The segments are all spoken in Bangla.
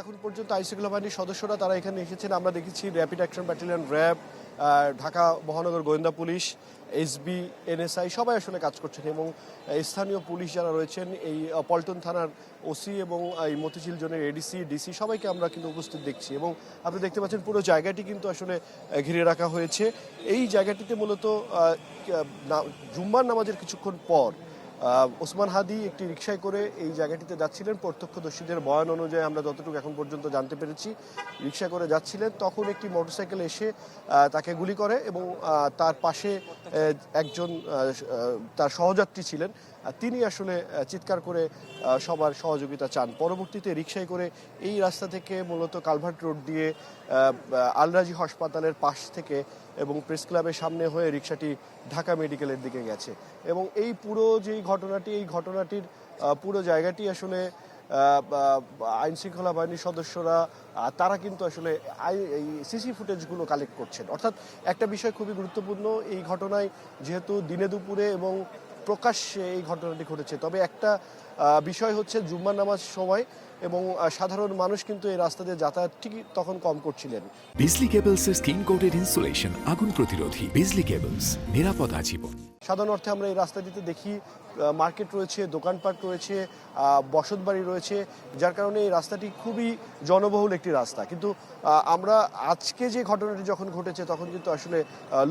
এখন পর্যন্ত আইনশৃঙ্খলা বাহিনীর সদস্যরা তারা এখানে এসেছেন। আমরা দেখেছি rapid action battalion, RAB, Dhaka মহানগর গোয়েন্দা পুলিশ, এসবি, এনএসআই সবাই আসলে কাজ করছেন এবং স্থানীয় পুলিশ যারা রয়েছেন, এই পল্টন থানার ওসি এবং এই মতিঝিল জোনের এডিসি, ডিসি সবাইকে আমরা কিন্তু উপস্থিত দেখছি এবং আপনি দেখতে পাচ্ছেন পুরো জায়গাটি কিন্তু আসলে ঘিরে রাখা হয়েছে। এই জায়গাটিতে মূলত জুম্মার নামাজের কিছুক্ষণ পর ওসমান হাদি একটি রিকশায় করে এই জায়গাটিতে যাচ্ছিলেন। প্রত্যক্ষদর্শীদের বয়ান অনুযায়ী আমরা যতটুকু এখন পর্যন্ত জানতে পেরেছি, রিকশা করে যাচ্ছিলেন, তখন একটি মোটরসাইকেল এসে তাকে গুলি করে এবং তার পাশে একজন তার সহযাত্রী ছিলেন, তিনি আসলে চিৎকার করে সবার সহযোগিতা চান। পরবর্তীতে রিকশায় করে এই রাস্তা থেকে মূলত কালভার্ট রোড দিয়ে আলরাজি হাসপাতালের পাশ থেকে এবং প্রেস ক্লাবের সামনে হয়ে রিকশাটি ঢাকা মেডিকেলের দিকে গেছে এবং এই পুরো যেই ঘটনাটি, এই ঘটনাটির পুরো জায়গাটি আসলে আইনশৃঙ্খলা বাহিনীর সদস্যরা তারা কিন্তু আসলে এই সিসি ফুটেজগুলো কালেক্ট করছেন। অর্থাৎ একটা বিষয় খুবই গুরুত্বপূর্ণ, এই ঘটনায় যেহেতু দিনে দুপুরে এবং প্রকাশ্যে এই ঘটনাটি ঘটেছে, তবে একটা বিষয় হচ্ছে জুম্মার নামাজ সময় এবং সাধারণ মানুষ কিন্তু এই রাস্তা দিয়ে যাতায়াত ঠিকই তখন কম করছিলেন। বিজলি কেবলস এর স্কিন কোটেড ইনসুলেশন আগুন প্রতিরোধী। বিজলি কেবলস, নিরাপদ আজীবন। সাধারণ অর্থে আমরা এই রাস্তাটিতে দেখি মার্কেট রয়েছে, দোকানপাট রয়েছে, বসতবাড়ি রয়েছে, যার কারণে এই রাস্তাটি খুবই জনবহুল একটি রাস্তা। কিন্তু আমরা আজকে যে ঘটনাটি যখন ঘটেছে তখন কিন্তু আসলে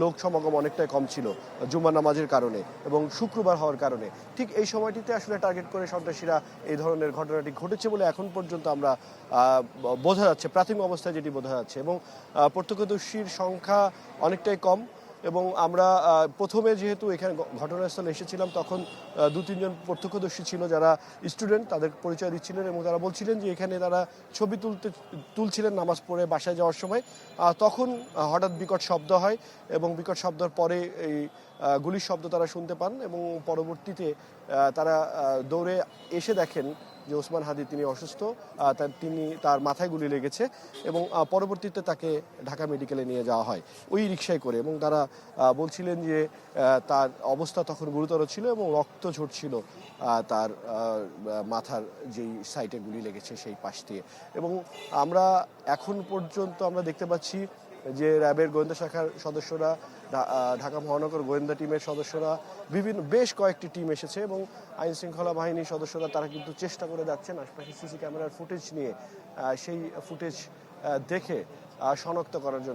লোক সমাগম অনেকটাই কম ছিল জুম্মা নামাজের কারণে এবং শুক্রবার হওয়ার কারণে। ঠিক এই সময়টিতে আসলে টার্গেট করে সন্ত্রাসীরা এই ধরনের ঘটনাটি ঘটেছে বলে এখন পর্যন্ত আমরা বোঝা যাচ্ছে, প্রাথমিক অবস্থায় যেটি বোঝা যাচ্ছে এবং প্রত্যক্ষদর্শীর সংখ্যা অনেকটাই কম। এবং আমরা প্রথমে যেহেতু এখানে ঘটনাস্থলে এসেছিলাম তখন 2-3 জন প্রত্যক্ষদর্শী ছিল যারা স্টুডেন্ট, তাদের পরিচয় দিচ্ছিলেন এবং তারা বলছিলেন যে এখানে তারা ছবি তুলছিলেন নামাজ পড়ে বাসায় যাওয়ার সময়। তখন হঠাৎ বিকট শব্দ হয় এবং বিকট শব্দের পরে এই গুলির শব্দ তারা শুনতে পান এবং পরবর্তীতে তারা দৌড়ে এসে দেখেন যে ওসমান হাদি তিনি অসুস্থ, তার মাথায় গুলি লেগেছে এবং পরবর্তীতে তাকে ঢাকা মেডিকেলে নিয়ে যাওয়া হয় ওই রিকশায় করে এবং তারা বলছিলেন যে তার অবস্থা তখন গুরুতর ছিল এবং রক্ত ঝরছিল তার মাথার যেই সাইডে গুলি লেগেছে সেই পাশ দিয়ে। এবং আমরা এখন পর্যন্ত আমরা দেখতে পাচ্ছি যে র্যাবের গোয়েন্দা শাখার সদস্যরা, ঢাকা মহানগর গোয়েন্দা টিমের সদস্যরা, বেশ কয়েকটি টিম এসেছে এবং আইন শৃঙ্খলা বাহিনীর সদস্যরা তারা কিন্তু চেষ্টা করে যাচ্ছেন আশপাশে সিসি ক্যামেরার ফুটেজ নিয়ে সেই ফুটেজ দেখে শনাক্ত করার জন্য।